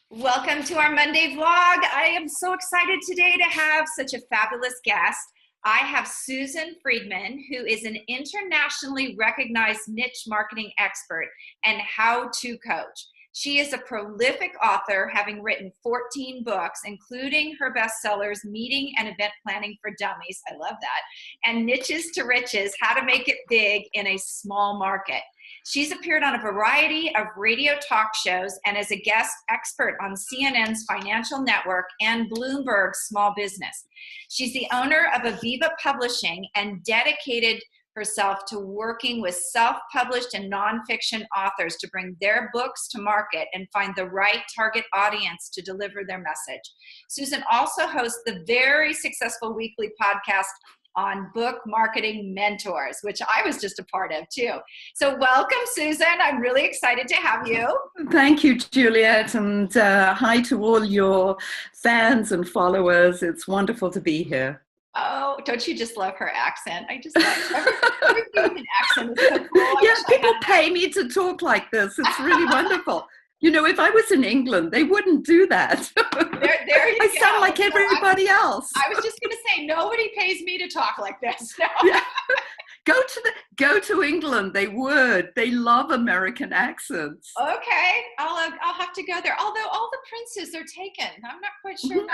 Welcome to our Monday vlog. I am so excited today to have such a fabulous guest. I have Susan Friedman, who is an internationally recognized niche marketing expert and how-to coach. She is a prolific author, having written 14 books, including her bestsellers, Meeting and Event Planning for Dummies, I love that, and Niches to Riches, How to Make It Big in a Small Market. She's appeared on a variety of radio talk shows and is a guest expert on CNN's Financial Network and Bloomberg's Small Business. She's the owner of Aviva Publishing and dedicated herself to working with self-published and nonfiction authors to bring their books to market and find the right target audience to deliver their message. Susan also hosts the very successful weekly podcast on Book Marketing Mentors, which I was just a part of too. So welcome, Susan. I'm really excited to have you. Thank you, Juliet, and hi to all your fans and followers. It's wonderful to be here. Oh, don't you just love her accent? I just love everything with an accent is so cool. Yeah, people pay me to talk like this. It's really wonderful. You know, if I was in England, they wouldn't do that. There you I go. sound like everybody else. I was just going to say, nobody pays me to talk like this. No. Yeah. Go to England. They would. They love American accents. Okay, I'll have to go there. Although all the princes are taken, I'm not quite sure.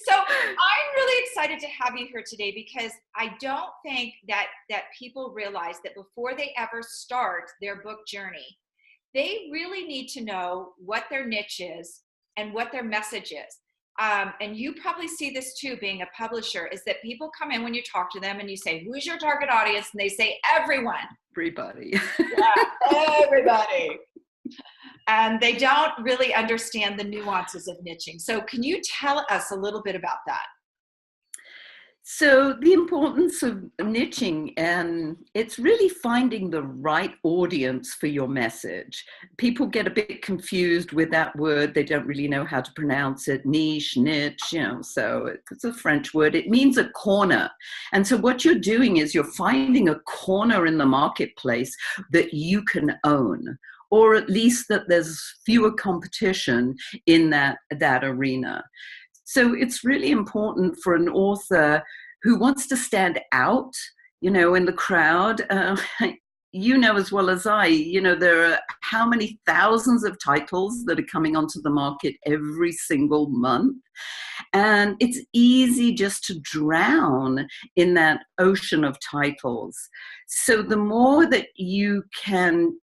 So I'm really excited to have you here today because I don't think that people realize that before they ever start their book journey, they really need to know what their niche is and what their message is. And you probably see this too, being a publisher, is that people come in when you talk to them and you say, who's your target audience? And they say, everyone. Everybody. Yeah, everybody. And they don't really understand the nuances of niching. So can you tell us a little bit about that? So the importance of niching, and it's really finding the right audience for your message. People get a bit confused with that word. They don't really know how to pronounce it. Niche, niche, so it's a French word. It means a corner. And so what you're doing is you're finding a corner in the marketplace that you can own, or at least that there's fewer competition in that arena. So it's really important for an author who wants to stand out, in the crowd. You know as well as I, there are how many thousands of titles that are coming onto the market every single month. And it's easy just to drown in that ocean of titles. So the more that you can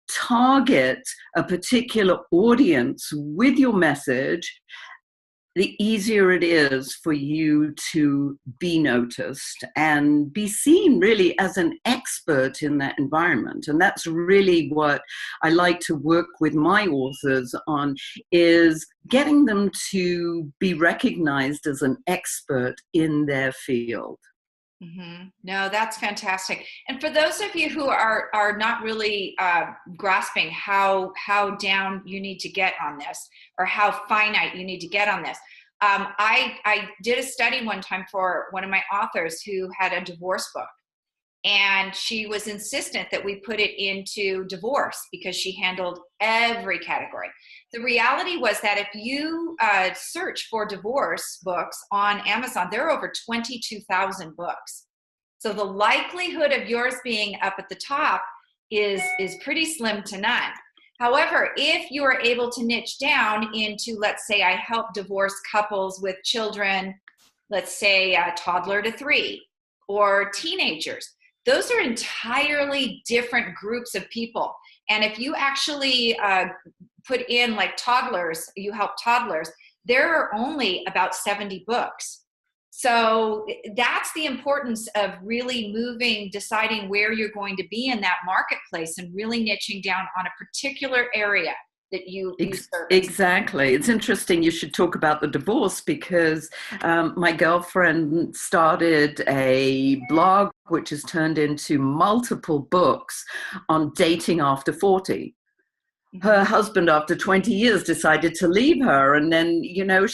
target a particular audience with your message, the easier it is for you to be noticed and be seen really as an expert in that environment. And that's really what I like to work with my authors on, is getting them to be recognized as an expert in their field. Mm-hmm. No, that's fantastic. And for those of you who are not really grasping how down you need to get on this, or how finite you need to get on this, I did a study one time for one of my authors who had a divorce book, and she was insistent that we put it into divorce because she handled every category. The reality was that if you search for divorce books on Amazon, there are over 22,000 books. So the likelihood of yours being up at the top is pretty slim to none. However, if you are able to niche down into, let's say I help divorced couples with children, let's say a toddler to 3, or teenagers, those are entirely different groups of people. And if you actually put in like toddlers, you help toddlers, there are only about 70 books. So that's the importance of really deciding where you're going to be in that marketplace and really niching down on a particular area that you service. Exactly. It's interesting you should talk about the divorce, because my girlfriend started a blog which has turned into multiple books on dating after 40. her Mhm. husband, after 20 years, decided to leave her. And then,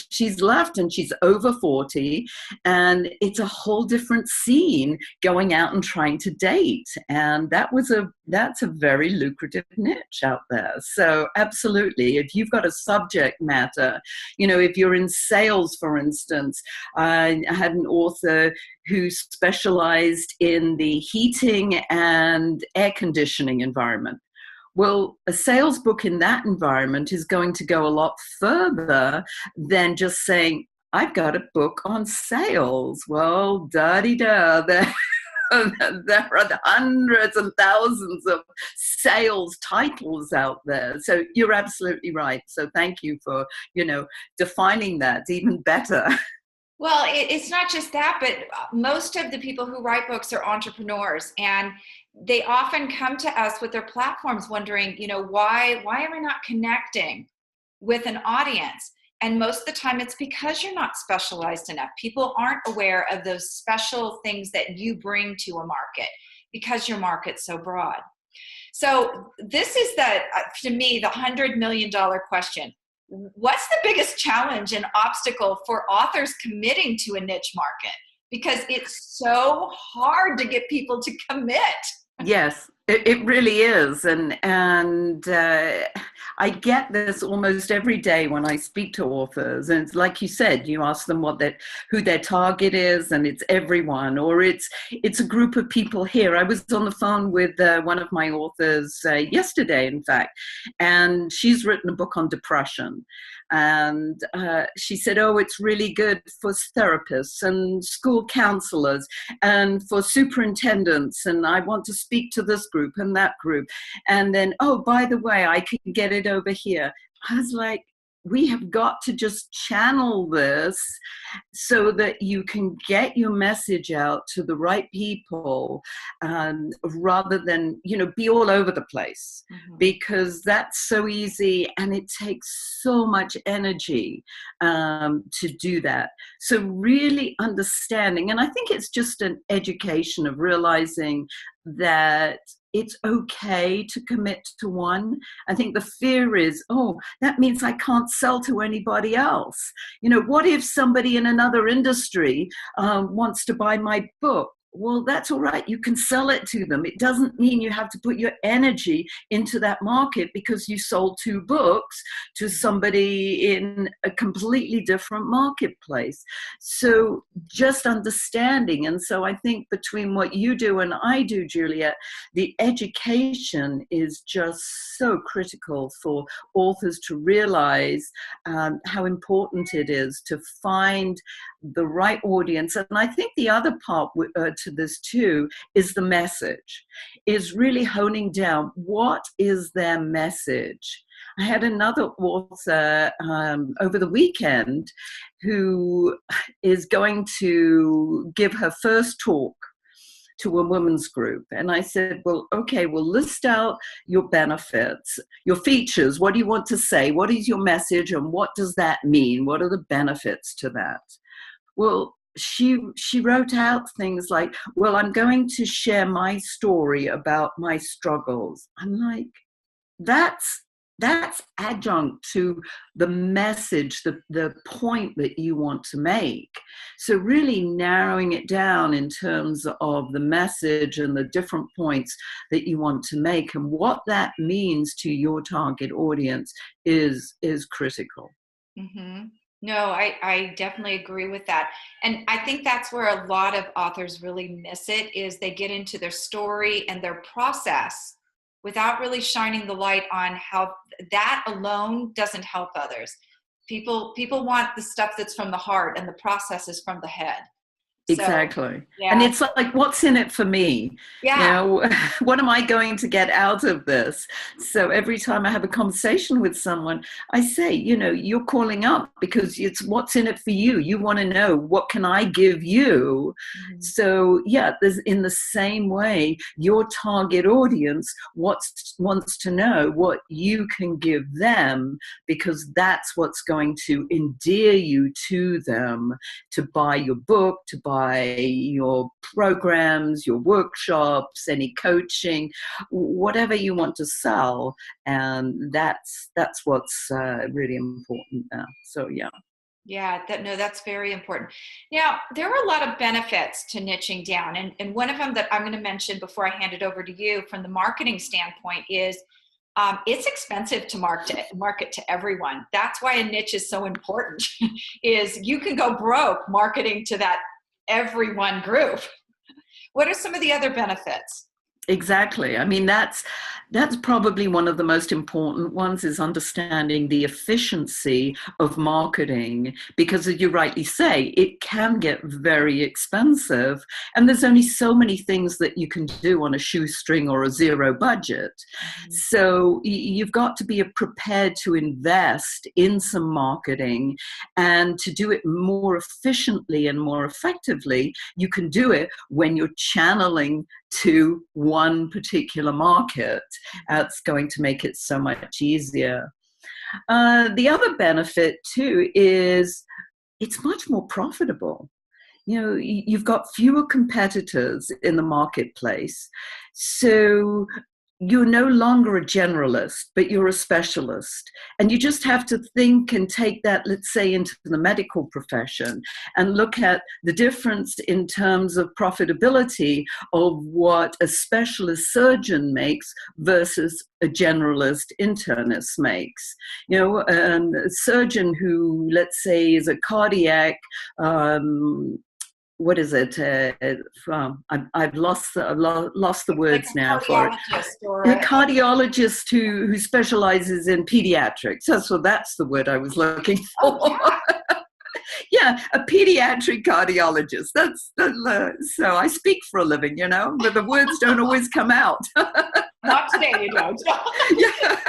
she's left and she's over 40. And it's a whole different scene going out and trying to date. And that's a very lucrative niche out there. So absolutely, if you've got a subject matter, if you're in sales, for instance, I had an author who specialized in the heating and air conditioning environment. Well, a sales book in that environment is going to go a lot further than just saying, I've got a book on sales. Well, da-de-da, there, there are hundreds and thousands of sales titles out there. So you're absolutely right. So thank you for, defining that even better. Well, it's not just that, but most of the people who write books are entrepreneurs, and they often come to us with their platforms wondering, why am I not connecting with an audience? And most of the time it's because you're not specialized enough. People aren't aware of those special things that you bring to a market because your market's so broad. So this is to me, the $100 million question. What's the biggest challenge and obstacle for authors committing to a niche market? Because it's so hard to get people to commit. Yes, it really is, and I get this almost every day when I speak to authors. And it's like you said, you ask them who their target is, and it's everyone, or it's a group of people here. I was on the phone with one of my authors yesterday, in fact, and she's written a book on depression. And she said, oh, it's really good for therapists and school counselors and for superintendents, and I want to speak to this group and that group. And then, oh, by the way, I can get it over here. I was like, we have got to just channel this so that you can get your message out to the right people, rather than, be all over the place, because that's so easy and it takes so much energy to do that. So really understanding, and I think it's just an education of realizing that it's okay to commit to one. I think the fear is, oh, that means I can't sell to anybody else. What if somebody in another industry wants to buy my book? Well, that's all right. You can sell it to them. It doesn't mean you have to put your energy into that market because you sold 2 books to somebody in a completely different marketplace. So just understanding. And so I think between what you do and I do, Juliet, the education is just so critical for authors to realize how important it is to find the right audience. And I think the other part to this too is the message, is really honing down what is their message. I had another author over the weekend who is going to give her first talk to a women's group. And I said, well, okay, we'll list out your benefits, your features. What do you want to say? What is your message? And what does that mean? What are the benefits to that? Well, she wrote out things like, well, I'm going to share my story about my struggles. I'm like, that's adjunct to the message, the point that you want to make. So really narrowing it down in terms of the message and the different points that you want to make and what that means to your target audience is critical. Mm-hmm. No, I definitely agree with that. And I think that's where a lot of authors really miss it, is they get into their story and their process without really shining the light on how that alone doesn't help others. People want the stuff that's from the heart, and the process is from the head. Exactly. Yeah. And it's like, what's in it for me? Yeah. What am I going to get out of this? So every time I have a conversation with someone, I say, you're calling up because it's what's in it for you. You want to know, what can I give you? Mm-hmm. So yeah, there's, in the same way, your target audience wants to know what you can give them, because that's what's going to endear you to them, to buy your book, to buy by your programs, your workshops, any coaching, whatever you want to sell. And that's what's really important now. So, yeah. Yeah, that's very important. Now, there are a lot of benefits to niching down. And one of them that I'm going to mention before I hand it over to you from the marketing standpoint is it's expensive to market to everyone. That's why a niche is so important, is you can go broke marketing to that everyone group. What are some of the other benefits? Exactly. I mean, that's probably one of the most important ones, is understanding the efficiency of marketing, because as you rightly say, it can get very expensive, and there's only so many things that you can do on a shoestring or a zero budget. Mm-hmm. So you've got to be prepared to invest in some marketing, and to do it more efficiently and more effectively, you can do it when you're channeling to one particular market. It's going to make it so much easier. The other benefit too is it's much more profitable. You know, you've got fewer competitors in the marketplace, so you're no longer a generalist, but you're a specialist. And you just have to think and take that, let's say, into the medical profession and look at the difference in terms of profitability of what a specialist surgeon makes versus a generalist internist makes. You know, a surgeon who, let's say, is a cardiac, what is it? I've lost the words like now for it. A cardiologist who specializes in pediatrics. That's the word I was looking for. Oh, yeah. Yeah, a pediatric cardiologist. So I speak for a living, you know, but the words don't always come out. Not today, you don't. Yeah.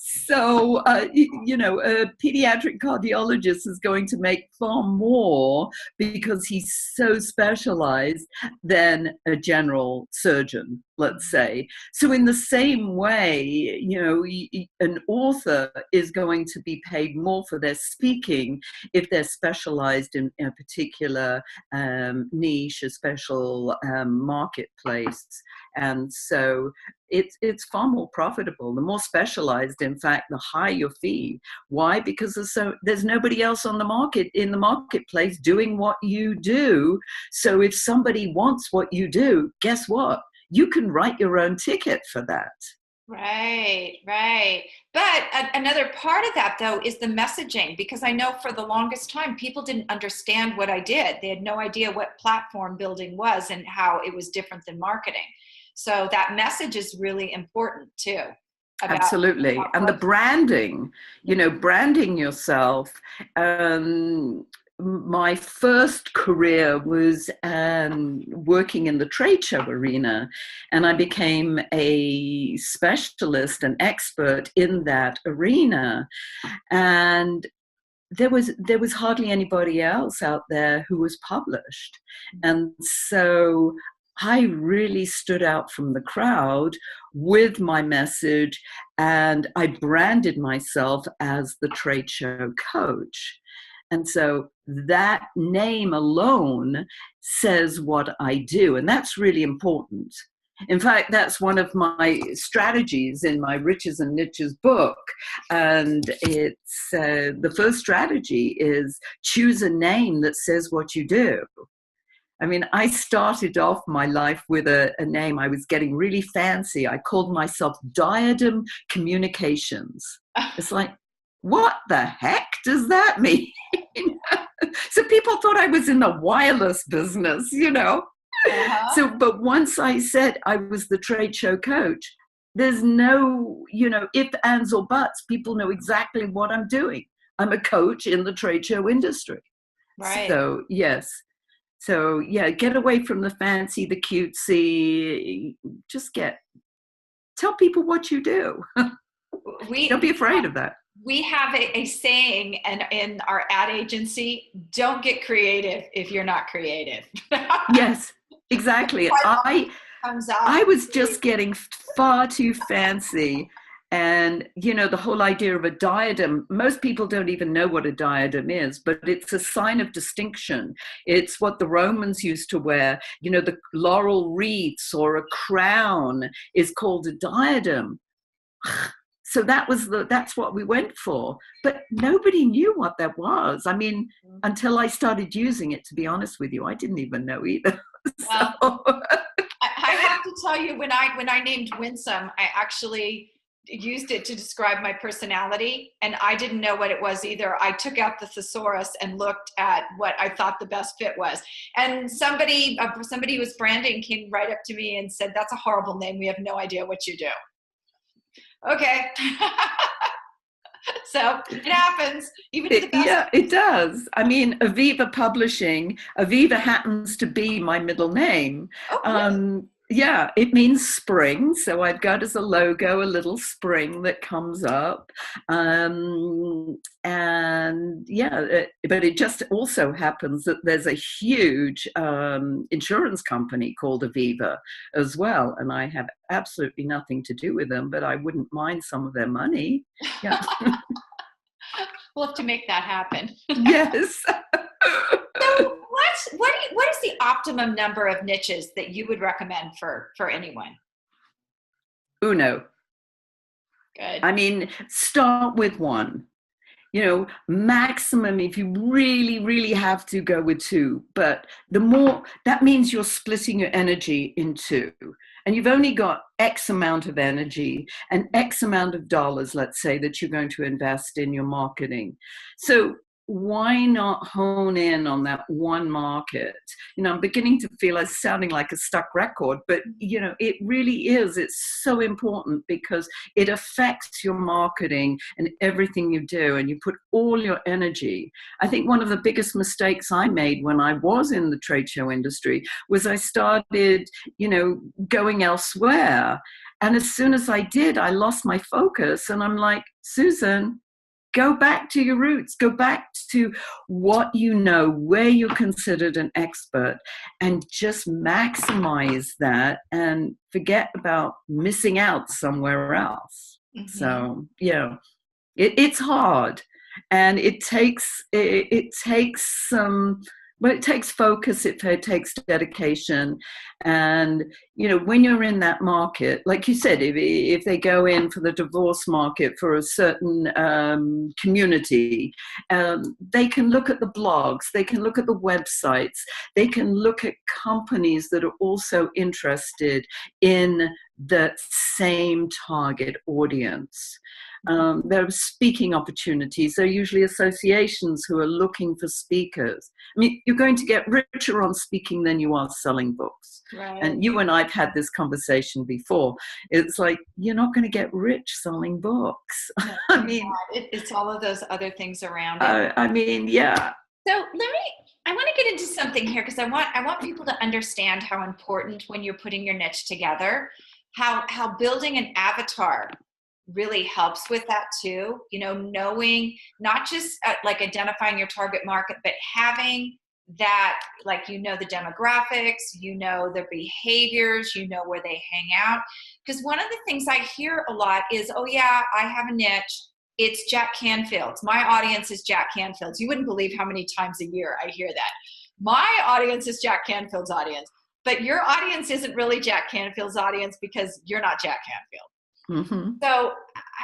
So, you know, a pediatric cardiologist is going to make far more because he's so specialized than a general surgeon, let's say. So in the same way, you know, an author is going to be paid more for their speaking if they're specialized in a particular niche, a special marketplace. And so it's far more profitable. The more specialized, in fact, the higher your fee. Why? Because there's nobody else on the market, in the marketplace, doing what you do. So if somebody wants what you do, guess what? You can write your own ticket for that. Right. But another part of that, though, is the messaging, because I know for the longest time, people didn't understand what I did. They had no idea what platform building was and how it was different than marketing. So that message is really important too. Absolutely. And the branding, you know, branding yourself. My first career was working in the trade show arena, and I became a specialist, an expert in that arena. And there was hardly anybody else out there who was published. And so I really stood out from the crowd with my message, and I branded myself as the trade show coach. And so that name alone says what I do, and that's really important. In fact, that's one of my strategies in my Riches and Niches book. And it's the first strategy is choose a name that says what you do. I mean, I started off my life with a name. I was getting really fancy. I called myself Diadem Communications. It's like, what the heck does that mean? So people thought I was in the wireless business, you know. Uh-huh. So, but once I said I was the trade show coach, there's no, you know, ifs, ands, or buts. People know exactly what I'm doing. I'm a coach in the trade show industry. Right. So, yes. So, yeah, get away from the fancy, the cutesy. Just tell people what you do. Don't be afraid of that. We have a saying in our ad agency, don't get creative if you're not creative. Yes, exactly. I was just getting far too fancy. And, you know, the whole idea of a diadem, most people don't even know what a diadem is, but it's a sign of distinction. It's what the Romans used to wear. You know, the laurel wreaths or a crown is called a diadem. So that's what we went for. But nobody knew what that was. I mean, until I started using it, to be honest with you, I didn't even know either. Well, So. I have to tell you, when I named Winsome, I actually used it to describe my personality, and I didn't know what it was either. I took out the thesaurus and looked at what I thought the best fit was. And somebody who was branding came right up to me and said, "That's a horrible name. We have no idea what you do." Okay. So it happens, even to the best. Yeah, it does. I mean, Aviva Publishing, Aviva happens to be my middle name. Oh, really? Yeah, it means spring. So I've got as a logo a little spring that comes up. And yeah, but it just also happens that there's a huge insurance company called Aviva as well. And I have absolutely nothing to do with them, but I wouldn't mind some of their money. Yeah. We'll have to make that happen. Yes. So what is the optimum number of niches that you would recommend for anyone? Uno. Good. I mean, start with one. You know, maximum if you really, really have to, go with two. But the more, that means you're splitting your energy in two. And you've only got X amount of energy and X amount of dollars, let's say, that you're going to invest in your marketing. So why not hone in on that one market? You know, I'm beginning to feel I'm sounding like a stuck record, but, you know, it really is. It's so important because it affects your marketing and everything you do, and you put all your energy. I think one of the biggest mistakes I made when I was in the trade show industry was I started, you know, going elsewhere. And as soon as I did, I lost my focus. And I'm like, Susan, go back to your roots, go back to what you know, where you're considered an expert, and just maximize that and forget about missing out somewhere else. Mm-hmm. So, yeah, it's hard, and it takes some. Well, it takes focus, it takes dedication. And, you know, when you're in that market, like you said, if they go in for the divorce market for a certain community, they can look at the blogs, they can look at the websites, they can look at companies that are also interested in the same target audience. There are speaking opportunities. There are usually associations who are looking for speakers. I mean, you're going to get richer on speaking than you are selling books. Right. And you and I've had this conversation before. It's like, you're not going to get rich selling books. No, I mean, it's all of those other things around it. I mean, yeah. So I want to get into something here, because I want people to understand how important, when you're putting your niche together, how building an avatar really helps with that too. You know, knowing not just like identifying your target market, but having that, like, you know, the demographics, you know, their behaviors, you know, where they hang out. Because one of the things I hear a lot is, oh yeah, I have a niche. It's Jack Canfield's. My audience is Jack Canfield's. You wouldn't believe how many times a year I hear that. My audience is Jack Canfield's audience. But your audience isn't really Jack Canfield's audience, because you're not Jack Canfield. Mm-hmm. So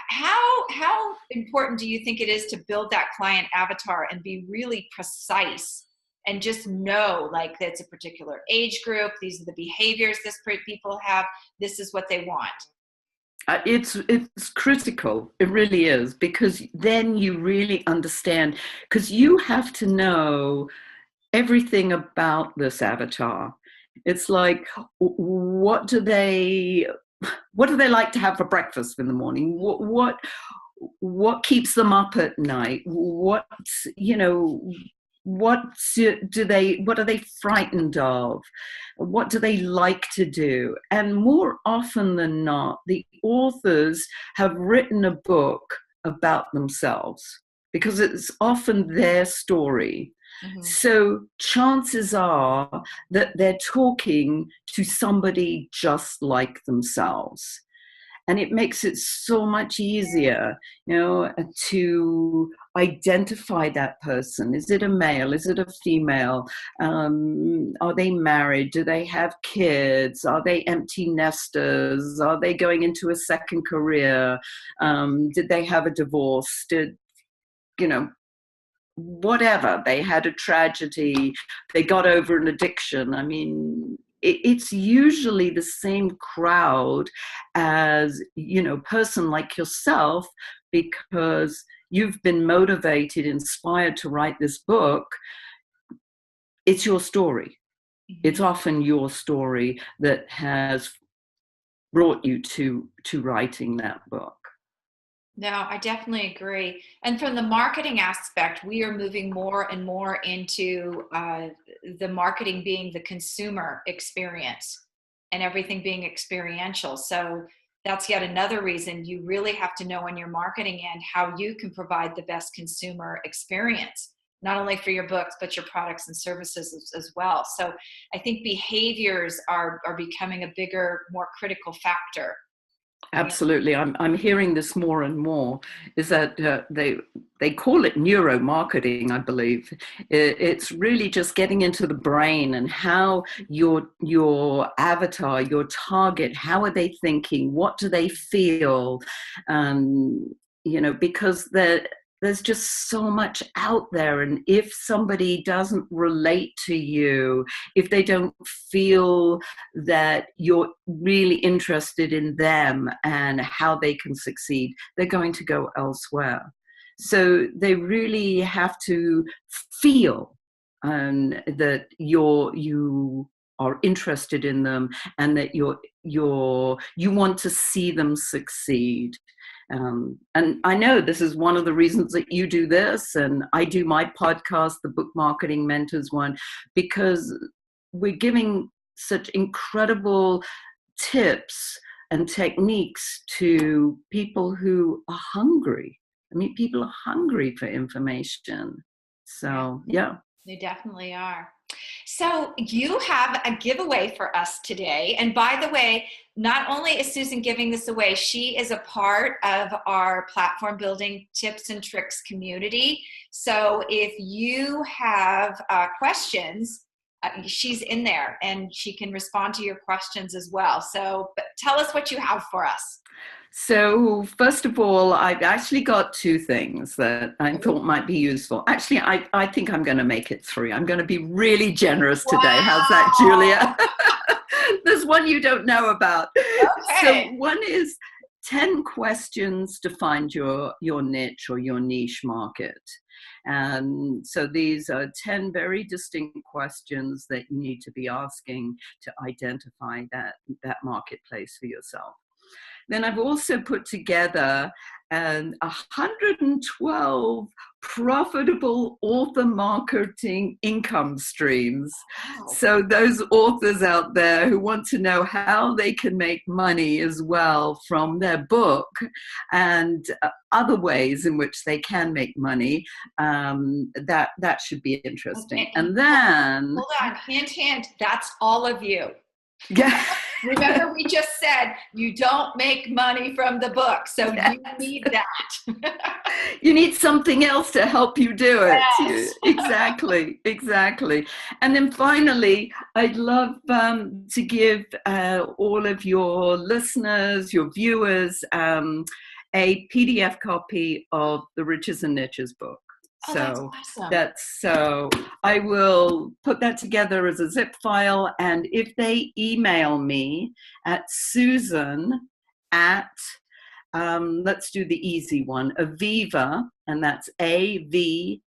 how important do you think it is to build that client avatar and be really precise and just know, like, that's a particular age group, these are the behaviors this people have, this is what they want? It's critical. It really is, because then you really understand, because you have to know everything about this avatar. It's like, what do they like to have for breakfast in the morning? What keeps them up at night? What are they frightened of? What do they like to do? And more often than not, the authors have written a book about themselves, because it's often their story. Mm-hmm. So chances are that they're talking to somebody just like themselves. And it makes it so much easier, to identify that person. Is it a male? Is it a female? Are they married? Do they have kids? Are they empty nesters? Are they going into a second career? Did they have a divorce? Whatever, they had a tragedy, they got over an addiction. I mean, it's usually the same crowd as, person like yourself, because you've been motivated, inspired to write this book. It's your story. It's often your story that has brought you to writing that book. No, I definitely agree. And from the marketing aspect, we are moving more and more into the marketing being the consumer experience and everything being experiential. So that's yet another reason you really have to know on your marketing end how you can provide the best consumer experience, not only for your books, but your products and services as well. So I think behaviors are becoming a bigger, more critical factor. Absolutely. I'm hearing this more and more, is that they call it neuromarketing, I believe. It's really just getting into the brain and how your avatar, your target, how are they thinking? What do they feel? Because there's just so much out there. And if somebody doesn't relate to you, if they don't feel that you're really interested in them and how they can succeed, they're going to go elsewhere. So they really have to feel that you are interested in them, and that you want to see them succeed. And I know this is one of the reasons that you do this, and I do my podcast, the Book Marketing Mentors one, because we're giving such incredible tips and techniques to people who are hungry. I mean, people are hungry for information. So, yeah. They definitely are. So you have a giveaway for us today. And by the way, not only is Susan giving this away, she is a part of our platform building tips and tricks community. So if you have questions, she's in there and she can respond to your questions as well. So but tell us what you have for us. So first of all, I've actually got two things that I thought might be useful. Actually, I think I'm going to make it three. I'm going to be really generous today. Wow. How's that, Julia? There's one you don't know about. Okay. So one is 10 questions to find your niche or your niche market. And so these are 10 very distinct questions that you need to be asking to identify that marketplace for yourself. Then I've also put together 112 profitable author marketing income streams. Wow. So those authors out there who want to know how they can make money as well from their book and other ways in which they can make money, that should be interesting. Okay. And then... Hold on, hint, that's all of you. Yeah. Remember, we just said you don't make money from the book, so yes. You need that. You need something else to help you do it. Yes. Exactly. And then finally, I'd love to give all of your listeners, your viewers, a PDF copy of the Riches and Niches book. So that's awesome. So I will put that together as a zip file, and if they email me at Susan at let's do the easy one, Aviva, and that's AVIVA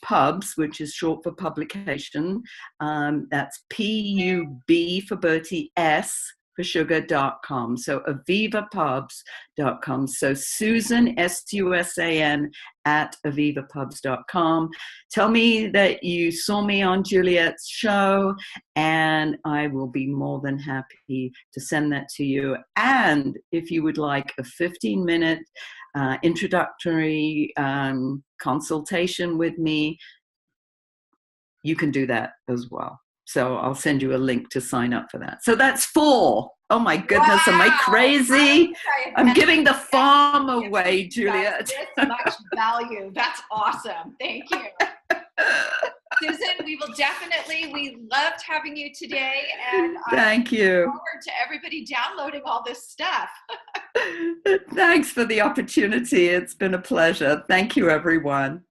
Pubs, which is short for publication. That's PUB for Bertie, S for sugar.com. So avivapubs.com. So Susan, SUSAN, at avivapubs.com. Tell me that you saw me on Juliet's show, and I will be more than happy to send that to you. And if you would like a 15-minute introductory consultation with me, you can do that as well. So I'll send you a link to sign up for that. So that's 4. Oh my goodness, am I Wow. crazy? I'm giving the farm away, Juliet. This much value. That's awesome. Thank you. Susan, we loved having you today, and thank you. I look forward to everybody downloading all this stuff. Thanks for the opportunity. It's been a pleasure. Thank you, everyone.